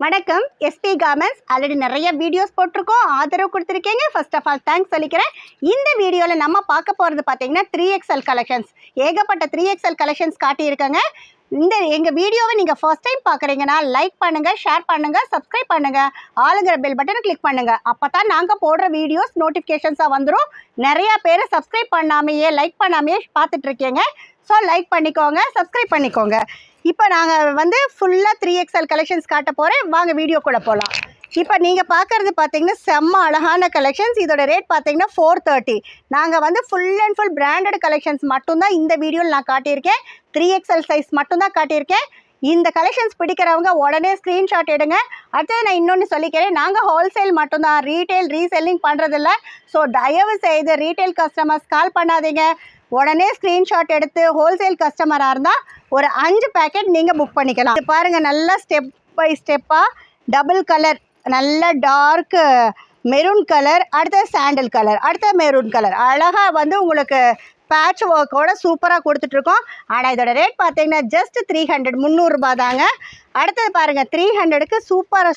வணக்கம் SP garments already நிறைய videos போட்டிருக்கோம், ஆதரவு கொடுத்துருக்கீங்க. ஃபர்ஸ்ட் ஆஃப் ஆல் தேங்க்ஸ் சொல்லிக்கிறேன். இந்த வீடியோவில் நம்ம பார்க்க போகிறது பார்த்தீங்கன்னா 3XL கலெக்ஷன்ஸ். ஏகப்பட்ட 3XL கலெக்ஷன்ஸ் காட்டியிருக்காங்க. இந்த எங்கள் வீடியோவை நீங்கள் ஃபர்ஸ்ட் டைம் பார்க்குறீங்கன்னா லைக் பண்ணுங்கள், ஷேர் பண்ணுங்கள், சப்ஸ்கிரைப் பண்ணுங்கள், ஆளுங்கிற பெல் பட்டனை கிளிக் பண்ணுங்கள். அப்போ தான் நாங்கள் போடுற வீடியோஸ் நோட்டிஃபிகேஷன்ஸாக வந்துடும். நிறையா பேர் சப்ஸ்கிரைப் பண்ணாமையே லைக் பண்ணாமையே பார்த்துட்ருக்கீங்க. ஸோ லைக் பண்ணிக்கோங்க, சப்ஸ்கிரைப் பண்ணிக்கோங்க. இப்போ நாங்கள் ஃபுல்லாக 3XL கலெக்ஷன்ஸ் காட்ட போகிறேன். வாங்க வீடியோக்குள்ளே போகலாம். இப்போ நீங்கள் பார்க்குறது பார்த்தீங்கன்னா செம்ம அழகான கலெக்ஷன்ஸ். இதோட ரேட் பார்த்தீங்கன்னா 430. நாங்கள் full and full branded collections மட்டும்தான் இந்த வீடியோவில் நான் காட்டியிருக்கேன். 3XL சைஸ் மட்டும்தான் காட்டியிருக்கேன். இந்த கலெக்ஷன்ஸ் பிடிக்கிறவங்க உடனே ஸ்க்ரீன்ஷாட் எடுங்க. அடுத்தது நான் இன்னொன்று சொல்லிக்கிறேன், நாங்கள் ஹோல்சேல் மட்டும்தான், ரீட்டெயில் ரீசெல்லிங் பண்ணுறதில்ல. ஸோ தயவு செய்து ரீட்டெயில் கஸ்டமர்ஸ் கால் பண்ணாதீங்க. உடனே ஸ்க்ரீன்ஷாட் எடுத்து ஹோல்சேல் கஸ்டமராக இருந்தால் ஒரு 5 பேக்கெட் நீங்கள் புக் பண்ணிக்கலாம். இது பாருங்கள், நல்லா ஸ்டெப் பை ஸ்டெப்பாக டபுள் கலர், நல்ல டார்க் மெரூன் கலர், அடுத்த சாண்டில் கலர், அடுத்த மெரூன் கலர், அழகாக உங்களுக்கு பேட்ச் ஒர்க்கோட சூப்பராக கொடுத்துட்ருக்கோம். ஆனால் இதோட ரேட் பார்த்தீங்கன்னா ஜஸ்ட் 300, 300 ரூபா தாங்க. அடுத்தது பாருங்கள், 300க்கு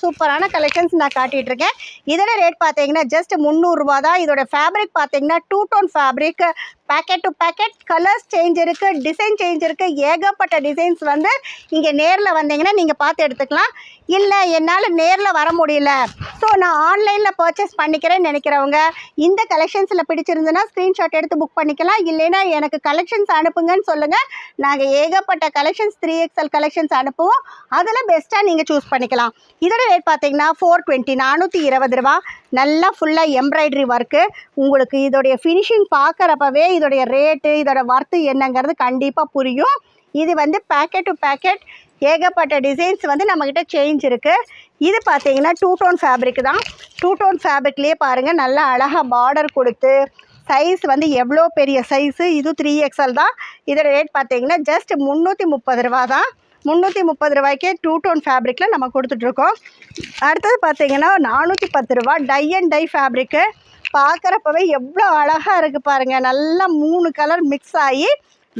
சூப்பரான கலெக்ஷன்ஸ் நான் காட்டிகிட்ருக்கேன். இதோட ரேட் பார்த்தீங்கன்னா ஜஸ்ட் 300 ரூபா தான். இதோட ஃபேப்ரிக் பார்த்தீங்கன்னா 2 tone fabric, packet to packet, colours change இருக்குது, டிசைன் சேஞ்ச் இருக்குது. ஏகப்பட்ட டிசைன்ஸ் இங்கே நேரில் வந்தீங்கன்னா நீங்கள் பார்த்து எடுத்துக்கலாம். இல்லை என்னால் நேரில் வர முடியல, ஸோ நான் ஆன்லைனில் பர்ச்சேஸ் பண்ணிக்கிறேன்னு நினைக்கிறவங்க இந்த கலெக்ஷன்ஸில் பிடிச்சிருந்துன்னா ஸ்க்ரீன்ஷாட் எடுத்து புக் பண்ணிக்கலாம். இல்லைன்னா எனக்கு கலெக்ஷன்ஸ் அனுப்புங்கன்னு சொல்லுங்கள். நாங்கள் ஏகப்பட்ட கலெக்ஷன்ஸ் 3XL கலெக்ஷன்ஸ் அனுப்புவோம். அதில் பெஸ்ட்டாக நீங்கள் சூஸ் பண்ணிக்கலாம். இதோட ரேட் பார்த்தீங்கன்னா 420, 420 ரூபா. நல்லா ஃபுல்லாக எம்ப்ராய்டரி ஒர்க்கு. உங்களுக்கு இதோடைய ஃபினிஷிங் பார்க்குறப்பவே இதோடைய ரேட்டு, இதோட ஒர்த்து என்னங்கிறது கண்டிப்பாக புரியும். இது பேக்கெட் டு பேக்கெட் ஏகப்பட்ட டிசைன்ஸ் நம்மக்கிட்ட சேஞ்ச் இருக்குது. இது பார்த்தீங்கன்னா 2 டோன் ஃபேப்ரிக் தான். 2 டோன் ஃபேப்ரிக்லேயே பாருங்கள், நல்லா அழகாக பார்டர் கொடுத்து, சைஸ் எவ்வளோ பெரிய சைஸு. இது 3XL தான். இதோட ரேட் பார்த்தீங்கன்னா ஜஸ்ட் 330 ரூபா தான். 330 ரூபாய்க்கே 2 டோன் ஃபேப்ரிக்கில் நம்ம கொடுத்துட்ருக்கோம். அடுத்தது பார்த்தீங்கன்னா 410 ரூபா டை அண்ட் டை ஃபேப்ரிக்கு. பார்க்குறப்பவே எவ்வளோ அழகாக இருக்குது பாருங்கள். நல்லா 3 கலர் மிக்ஸ் ஆகி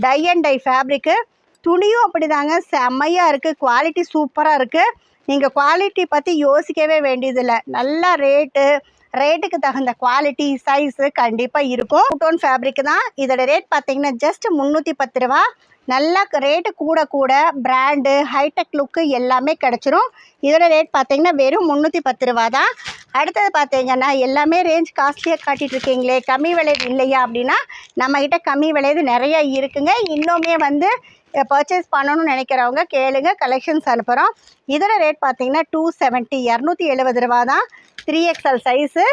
டை அண்ட் டை ஃபேப்ரிக்கு. துணியும் அப்படி தாங்க, செம்மையாக இருக்குது. குவாலிட்டி சூப்பராக இருக்குது. நீங்கள் குவாலிட்டி பற்றி யோசிக்கவே வேண்டியதில்லை. நல்ல ரேட்டுக்கு தகுந்த குவாலிட்டி, சைஸு கண்டிப்பாக இருக்கும். 2 டோன் ஃபேப்ரிக்கு தான். இதோட ரேட் பார்த்தீங்கன்னா ஜஸ்ட் 310 ரூபா. நல்லா ரேட்டு கூட பிராண்டு, ஹைடெக் லுக்கு எல்லாமே கிடச்சிரும். இதோட ரேட் பார்த்தீங்கன்னா வெறும் 310 ரூபா தான். அடுத்தது பார்த்தீங்கன்னா எல்லாமே ரேஞ்ச் காஸ்ட்லியாக காட்டிகிட்ருக்கீங்களே, கம்மி விலை இல்லையா அப்படின்னா நம்மக்கிட்ட கம்மி விலைது நிறையா இருக்குங்க. இன்னுமே பர்ச்சேஸ் பண்ணணும்னு நினைக்கிறவங்க கேளுங்க, கலெக்ஷன்ஸ் அனுப்புகிறோம். இதோட ரேட் பார்த்தீங்கன்னா 270, 270 ரூபா தான். 3XL size.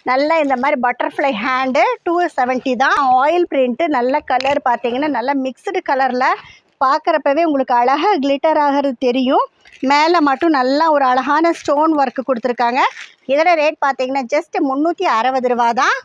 நல்லா இந்த மாதிரி பட்டர்ஃப்ளை ஹேண்டு 270 தான். ஆயில் பிரிண்ட்டு, நல்ல கலர் பார்த்தீங்கன்னா நல்லா மிக்ஸ்டு கலரில் பார்க்குறப்பவே உங்களுக்கு அழகாக கிளிட்டர் ஆகிறது தெரியும். மேலே மட்டும் நல்லா ஒரு அழகான ஸ்டோன் ஒர்க்கு கொடுத்துருக்காங்க. இதோட ரேட் பார்த்தீங்கன்னா ஜஸ்ட் 360 ரூபா தான்.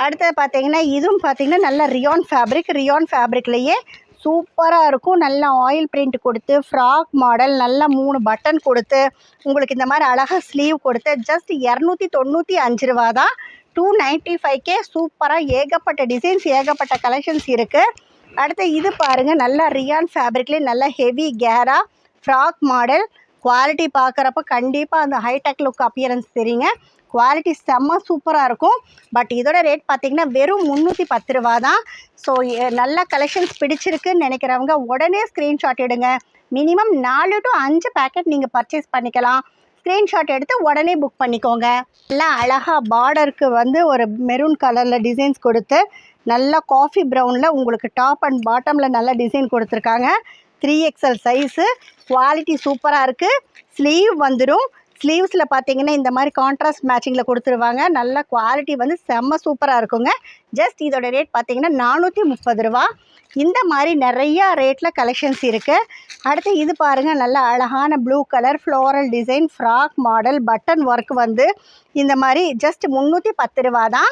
அடுத்தது பார்த்தீங்கன்னா இதுவும் பார்த்தீங்கன்னா நல்ல ரியான் ஃபேப்ரிக்லேயே சூப்பராக இருக்கும். நல்லா ஆயில் பிரிண்ட் கொடுத்து, ஃப்ராக் மாடல், நல்லா 3 பட்டன் கொடுத்து, உங்களுக்கு இந்த மாதிரி அழகாக ஸ்லீவ் கொடுத்து ஜஸ்ட் 295 ரூபா தான். 295க்கே சூப்பராக ஏகப்பட்ட டிசைன்ஸ், ஏகப்பட்ட கலெக்ஷன்ஸ் இருக்குது. அடுத்து இது பாருங்கள், நல்லா ரியான் ஃபேப்ரிக்லேயே நல்லா ஹெவி கேரா ஃப்ராக் மாடல். குவாலிட்டி பார்க்குறப்ப கண்டிப்பாக அந்த ஹைடெக் லுக் அப்பியரன்ஸ் தெரியுங்க. குவாலிட்டி செம்ம சூப்பராக இருக்கும். பட் இதோட ரேட் பார்த்திங்கன்னா வெறும் 310 ரூபா தான். ஸோ நல்ல கலெக்ஷன்ஸ் பிடிச்சிருக்குன்னு நினைக்கிறவங்க உடனே ஸ்க்ரீன்ஷாட் எடுங்க. மினிமம் 4 to 5 பேக்கெட் நீங்கள் பர்ச்சேஸ் பண்ணிக்கலாம். ஸ்க்ரீன்ஷாட் எடுத்து உடனே புக் பண்ணிக்கோங்க. நல்லா அழகாக பார்டருக்கு ஒரு மெரூன் கலரில் டிசைன்ஸ் கொடுத்து, நல்லா காஃபி ப்ரௌனில் உங்களுக்கு டாப் அண்ட் பாட்டமில் நல்ல டிசைன் கொடுத்துருக்காங்க. 3XL size. குவாலிட்டி சூப்பராக இருக்குது. ஸ்லீவ் வந்துடும். ஸ்லீவ்ஸில் பார்த்தீங்கன்னா இந்த மாதிரி கான்ட்ராஸ்ட் மேட்சிங்கில் கொடுத்துருவாங்க. நல்ல குவாலிட்டி செம்ம சூப்பராக இருக்குங்க. ஜஸ்ட் இதோட ரேட் பார்த்தீங்கன்னா 430 ரூபா. இந்த மாதிரி நிறையா ரேட்டில் கலெக்ஷன்ஸ் இருக்குது. அடுத்து இது பாருங்கள், நல்ல அழகான blue colour floral design frock model, button work இந்த மாதிரி ஜஸ்ட் 310 ரூபா தான்.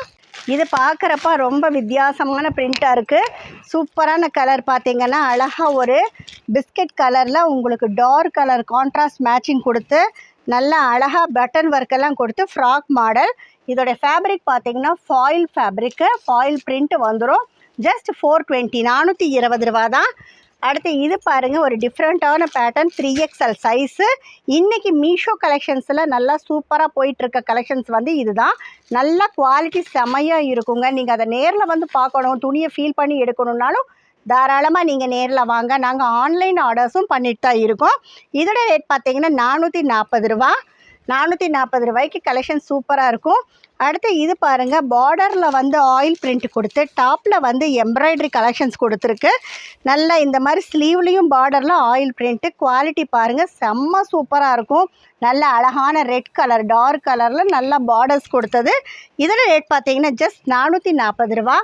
இது பார்க்குறப்ப ரொம்ப வித்தியாசமான பிரிண்ட்டாக இருக்குது. சூப்பரான கலர் பார்த்தீங்கன்னா அழகாக ஒரு பிஸ்கட் கலரில் உங்களுக்கு டார்க் கலர் கான்ட்ராஸ்ட் மேட்சிங் கொடுத்து, நல்லா அழகாக பட்டன் ஒர்க்கெல்லாம் கொடுத்து ஃப்ராக் மாடல். இதோட ஃபேப்ரிக் பார்த்தீங்கன்னா ஃபாயில் ஃபேப்ரிக்கு, ஃபாயில் பிரிண்ட் வந்துடும். ஜஸ்ட் 420, 420 ரூபா தான். அடுத்து இது பாருங்கள், ஒரு டிஃப்ரெண்ட்டான பேட்டர்ன் 3XL சைஸு. இன்றைக்கி மீஷோ கலெக்ஷன்ஸில் நல்லா சூப்பராக போயிட்டுருக்க கலெக்ஷன்ஸ் வந்து இதுதான். நல்ல குவாலிட்டி செமையாக இருக்குங்க. நீங்கள் அதை நேரில் வந்து பார்க்கணும், துணியை ஃபீல் பண்ணி எடுக்கணுன்னாலும் தாராளமாக நீங்கள் நேரில் வாங்க. நாங்கள் ஆன்லைன் ஆர்டர்ஸும் பண்ணிட்டு தான் இருக்கோம். இதோட ரேட் பார்த்தீங்கன்னா 440 ரூபா. 440 ரூபாய்க்கு கலெக்ஷன் சூப்பராக இருக்கும். அடுத்து இது பாருங்கள், பார்டரில் வந்து ஆயில் பிரிண்ட் கொடுத்து டாப்பில் வந்து எம்ப்ராய்டரி கலெக்ஷன்ஸ் கொடுத்துருக்கு. நல்லா இந்த மாதிரி ஸ்லீவ்லேயும் பார்டரில் ஆயில் பிரிண்ட்டு. குவாலிட்டி பாருங்கள், செம்ம சூப்பராக இருக்கும். நல்ல அழகான ரெட் கலர், டார்க் கலரில் நல்லா பார்டர்ஸ் கொடுத்தது. இதோட ரேட் பார்த்தீங்கன்னா ஜஸ்ட் 440 ரூபா.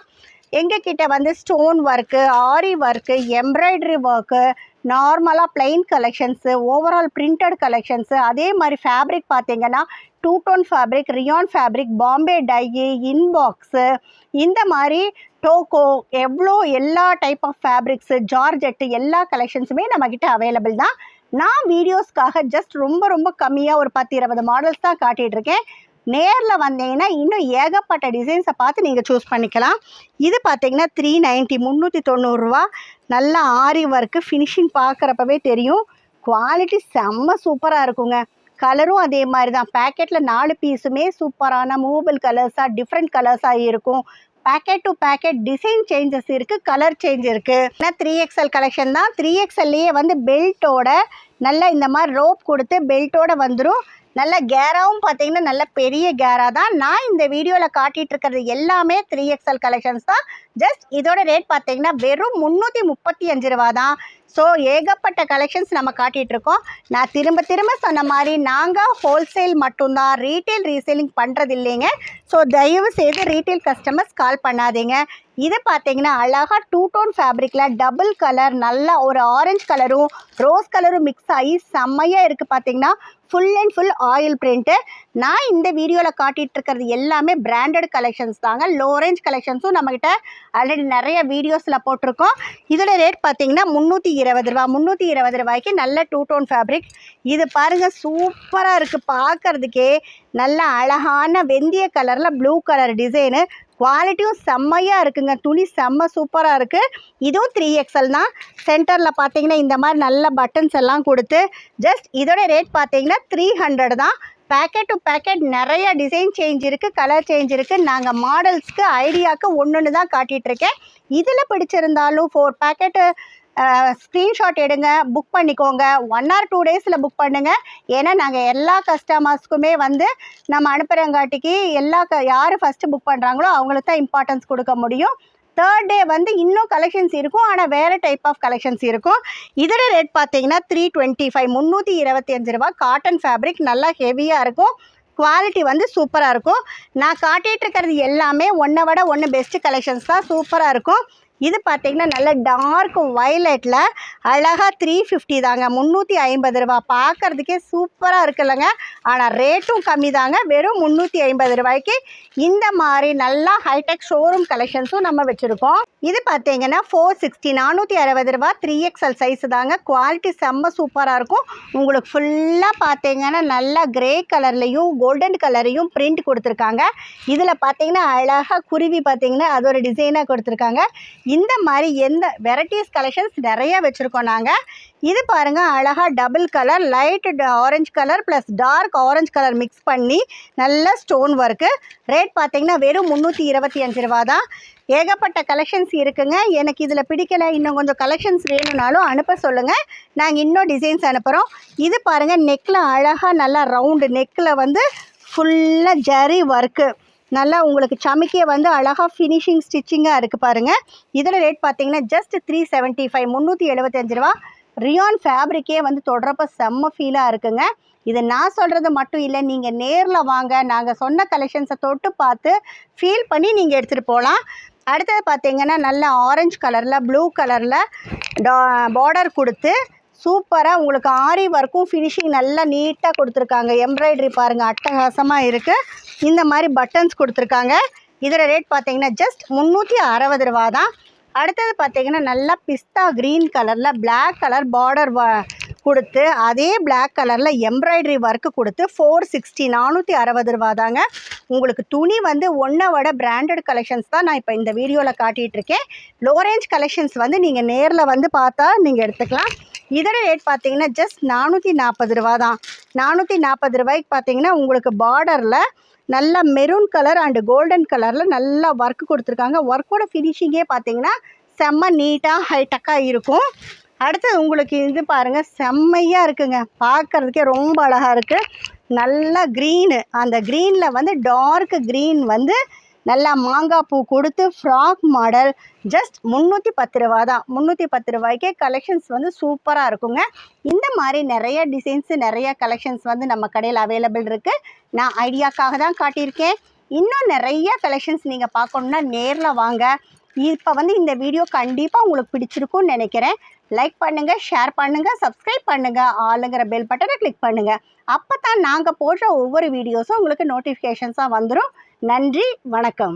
எங்ககிட்ட வந்து stone work, aari work, embroidery work, நார்மலாக plain collections, overall printed collections, அதே மாதிரி ஃபேப்ரிக் பார்த்தீங்கன்னா 2 tone fabric, rayon fabric, Bombay dye, இன்பாக்ஸு, இந்த மாதிரி டோக்கோ, எவ்வளோ எல்லா டைப் ஆஃப் ஃபேப்ரிக்ஸு, ஜார்ஜெட்டு, எல்லா கலெக்ஷன்ஸுமே நம்மக்கிட்ட அவைலபிள் தான். நான் வீடியோஸ்க்காக ஜஸ்ட் ரொம்ப கம்மியாக ஒரு 10-20 மாடல்ஸ் தான் காட்டிகிட்ருக்கேன். நேரில் வந்தீங்கன்னா இன்னும் ஏகப்பட்ட டிசைன்ஸை பார்த்து நீங்கள் சூஸ் பண்ணிக்கலாம். இது பார்த்தீங்கன்னா 390, 390 ரூபா. நல்ல ஆரி ஒர்க்கு, ஃபினிஷிங் பார்க்குறப்பவே தெரியும். குவாலிட்டி செம்ம சூப்பராக இருக்குங்க. கலரும் அதே மாதிரி தான். பேக்கெட்டில் 4 பீஸுமே சூப்பரான மூவபிள் கலர்ஸாக, டிஃப்ரெண்ட் கலர்ஸாக இருக்கும். Packet to packet design changes இருக்குது, கலர் சேஞ்ச் இருக்குது. ஏன்னா 3XL கலெக்ஷன் தான். 3XLலேயே வந்து பெல்ட்டோட நல்லா இந்த மாதிரி ரோப் கொடுத்து பெல்ட்டோடு வந்துடும். நல்ல கேராவும் பார்த்தீங்கன்னா நல்ல பெரிய கேரா தான். நான் இந்த வீடியோவில் காட்டிகிட்டு இருக்கிறது எல்லாமே 3XL கலெக்ஷன்ஸ் தான். ஜஸ்ட் இதோட ரேட் பார்த்தீங்கன்னா வெறும் 335 ரூபா தான். ஸோ ஏகப்பட்ட கலெக்ஷன்ஸ் நம்ம காட்டிகிட்ருக்கோம். நான் திரும்ப சொன்ன மாதிரி நாங்கள் ஹோல்சேல் மட்டும்தான், ரீட்டெயில் ரீசேலிங் பண்ணுறது இல்லைங்க. ஸோ தயவு செய்து ரீட்டெயில் கஸ்டமர்ஸ் கால் பண்ணாதீங்க. இது பார்த்தீங்கன்னா அழகாக 2 டோன் ஃபேப்ரிக்கில் டபுள் கலர், நல்லா ஒரு ஆரஞ்சு கலரும் ரோஸ் கலரும் மிக்ஸ் ஆகி செம்மையாக இருக்குது. பார்த்தீங்கன்னா full and full oil print. நான் இந்த வீடியோவில் காட்டிகிட்டு இருக்கிறது எல்லாமே பிராண்டட் கலெக்ஷன்ஸ் தாங்க. லோ ரேஞ்ச் கலெக்ஷன்ஸும் நம்மக்கிட்ட ஆல்ரெடி நிறைய வீடியோஸில் போட்டிருக்கோம். இதோட ரேட் பார்த்தீங்கன்னா 320 ரூபா. 320 ரூபாய்க்கு நல்ல 2 டோன் ஃபேப்ரிக். இது பாருங்கள், சூப்பராக இருக்குது பார்க்குறதுக்கே. நல்ல அழகான வெந்தய கலரில் ப்ளூ கலர் டிசைனு. குவாலிட்டியும் செம்மையாக இருக்குங்க. துணி செம்ம சூப்பராக இருக்குது. இதுவும் 3XL தான். சென்டரில் பார்த்தீங்கன்னா இந்த மாதிரி நல்ல பட்டன்ஸ் எல்லாம் கொடுத்து ஜஸ்ட் இதோட ரேட் பார்த்தீங்கன்னா 300 தான். பேக்கெட் டு பேக்கெட் நிறைய டிசைன் சேஞ்ச் இருக்குது, கலர் சேஞ்ச் இருக்குது. நாங்கள் மாடல்ஸ்க்கு ஐடியாவுக்கு ஒன்று தான் காட்டிகிட்ருக்கேன். இதில் பிடிச்சிருந்தாலும் 4 பேக்கெட்டு ஸ்க்ரீன்ஷாட் எடுங்க, புக் பண்ணிக்கோங்க. 1 or 2 டேஸில் புக் பண்ணுங்கள். ஏன்னா நாங்கள் எல்லா கஸ்டமர்ஸ்க்குமே வந்து நம்ம அனுப்புகிறங்காட்டிக்கு யார் ஃபஸ்ட்டு புக் பண்ணுறாங்களோ அவங்களுக்கு தான் இம்பார்ட்டன்ஸ் கொடுக்க முடியும். 3rd டே வந்து இன்னும் கலெக்ஷன்ஸ் இருக்கும், ஆனால் வேறு டைப் ஆஃப் கலெக்ஷன்ஸ் இருக்கும். இதோட ரேட் பார்த்தீங்கன்னா 325, 325 ரூபா. காட்டன் ஃபேப்ரிக் நல்லா ஹெவியாக இருக்கும். குவாலிட்டி வந்து சூப்பராக இருக்கும். நான் காட்டிகிட்டு இருக்கிறது எல்லாமே ஒன்றை விட ஒன்று பெஸ்ட்டு கலெக்ஷன்ஸ் தான். சூப்பராக இருக்கும். இது பார்த்தீங்கன்னா நல்ல டார்க் வயலட்டில் அழகாக 350 தாங்க. 350 ரூபா. பார்க்குறதுக்கே சூப்பராக இருக்குல்லங்க. ஆனால் ரேட்டும் கம்மி தாங்க. வெறும் 350 ரூபாய்க்கு இந்த மாதிரி நல்லா ஹைடெக் ஷோரூம் கலெக்ஷன்ஸும் நம்ம வச்சுருக்கோம். இது பார்த்தீங்கன்னா 460, 460 ரூபா. 3XL சைஸு தாங்க. குவாலிட்டி செம்ம சூப்பராக இருக்கும். உங்களுக்கு ஃபுல்லாக பார்த்தீங்கன்னா நல்லா கிரே கலர்லேயும் கோல்டன் கலரையும் பிரிண்ட் கொடுத்துருக்காங்க. இதில் பார்த்தீங்கன்னா அழகாக குருவி பார்த்தீங்கன்னா அது ஒரு டிசைனாக கொடுத்துருக்காங்க. இந்த மாதிரி எந்த வெரைட்டிஸ் கலெக்ஷன்ஸ் நிறைய வச்சுருக்கோம் நாங்கள். இது பாருங்கள், அழகாக double colour, light orange colour plus dark orange colour mix பண்ணி நல்ல ஸ்டோன் ஒர்க்கு. ரேட் பார்த்தீங்கன்னா வெறும் 325 ரூபா தான். ஏகப்பட்ட கலெக்ஷன்ஸ் இருக்குங்க. எனக்கு இதில் பிடிக்கலை, இன்னும் கொஞ்சம் கலெக்ஷன்ஸ் வேணும்னாலும் அனுப்ப சொல்லுங்கள், நாங்கள் இன்னும் டிசைன்ஸ் அனுப்புகிறோம். இது பாருங்கள், நெக்கில் அழகாக நல்லா ரவுண்டு நெக்கில் வந்து ஃபுல்லாக ஜரி ஒர்க்கு. நல்லா உங்களுக்கு சமைக்க வந்து அழகாக ஃபினிஷிங் ஸ்டிச்சிங்காக இருக்குது பாருங்கள். இதோட ரேட் பார்த்தீங்கன்னா ஜஸ்ட் 375, 375 ரூபா. ரியான் ஃபேப்ரிக்கே வந்து தொடரப்போ செம்ம ஃபீலாக இருக்குங்க. இது நான் சொல்கிறது மட்டும் இல்லை, நீங்கள் நேரில் வாங்க. நாங்கள் சொன்ன கலெக்ஷன்ஸை தொட்டு பார்த்து ஃபீல் பண்ணி நீங்கள் எடுத்துகிட்டு போகலாம். அடுத்தது பார்த்தீங்கன்னா நல்ல ஆரஞ்சு கலரில் ப்ளூ கலரில் பார்டர் கொடுத்து சூப்பராக உங்களுக்கு ஆரி ஒர்க்கும் ஃபினிஷிங் நல்லா நீட்டாக கொடுத்துருக்காங்க. எம்ப்ராய்டரி பாருங்கள் அட்டகாசமாக இருக்குது. இந்த மாதிரி பட்டன்ஸ் கொடுத்துருக்காங்க. இதோட ரேட் பார்த்தீங்கன்னா ஜஸ்ட் 360 ரூபா தான். அடுத்தது பார்த்தீங்கன்னா நல்லா பிஸ்தா க்ரீன் கலரில் பிளாக் கலர் பார்டர் கொடுத்து அதே பிளாக் கலரில் எம்ப்ராய்டரி ஒர்க்கு கொடுத்து 460 460 ரூபா தாங்க. உங்களுக்கு துணி வந்து ஒன்றை விட பிராண்டட் கலெக்ஷன்ஸ் தான் நான் இப்போ இந்த வீடியோவில் காட்டிகிட்ருக்கேன். லோ ரேஞ்ச் கலெக்ஷன்ஸ் வந்து நீங்கள் நேரில் வந்து பார்த்தா நீங்கள் எடுத்துக்கலாம். இதோட ரேட் பார்த்தீங்கன்னா ஜஸ்ட் 440 ரூபா தான். 440 ரூபாய்க்கு பார்த்தீங்கன்னா உங்களுக்கு பார்டரில் நல்ல மெரூன் கலர் அண்டு கோல்டன் கலரில் நல்லா ஒர்க் கொடுத்துருக்காங்க. ஒர்க்கோட ஃபினிஷிங்கே பார்த்தீங்கன்னா செம்ம நீட்டாக ஹைடெக்காக இருக்கும். அடுத்து உங்களுக்கு இது பாருங்கள், செம்மையாக இருக்குங்க, பார்க்குறதுக்கே ரொம்ப அழகாக இருக்குது. நல்ல க்ரீனு, அந்த க்ரீனில் வந்து டார்க் க்ரீன் வந்து நல்லா மாங்காய் பூ கொடுத்து ஃப்ராக் மாடல் ஜஸ்ட் 310 ரூபா தான். 310 ரூபாய்க்கே கலெக்ஷன்ஸ் வந்து சூப்பராக இருக்குங்க. இந்த மாதிரி நிறைய டிசைன்ஸு நிறைய கலெக்ஷன்ஸ் வந்து நம்ம கடையில் அவைலபிள் இருக்குது. நான் ஐடியாக்காக தான் காட்டியிருக்கேன். இன்னும் நிறைய கலெக்ஷன்ஸ் நீங்கள் பார்க்கணுன்னா நேரில் வாங்க. இப்போ வந்து இந்த வீடியோ கண்டிப்பாக உங்களுக்கு பிடிச்சிருக்கும்னு நினைக்கிறேன். லைக் பண்ணுங்கள், ஷேர் பண்ணுங்கள், சப்ஸ்கிரைப் பண்ணுங்கள், ஆளுங்கிற பெல் பட்டனை கிளிக் பண்ணுங்கள். அப்போ தான் நாங்கள் போடுற ஒவ்வொரு வீடியோஸும் உங்களுக்கு நோட்டிஃபிகேஷன்ஸாக வந்துடும். நன்றி, வணக்கம்.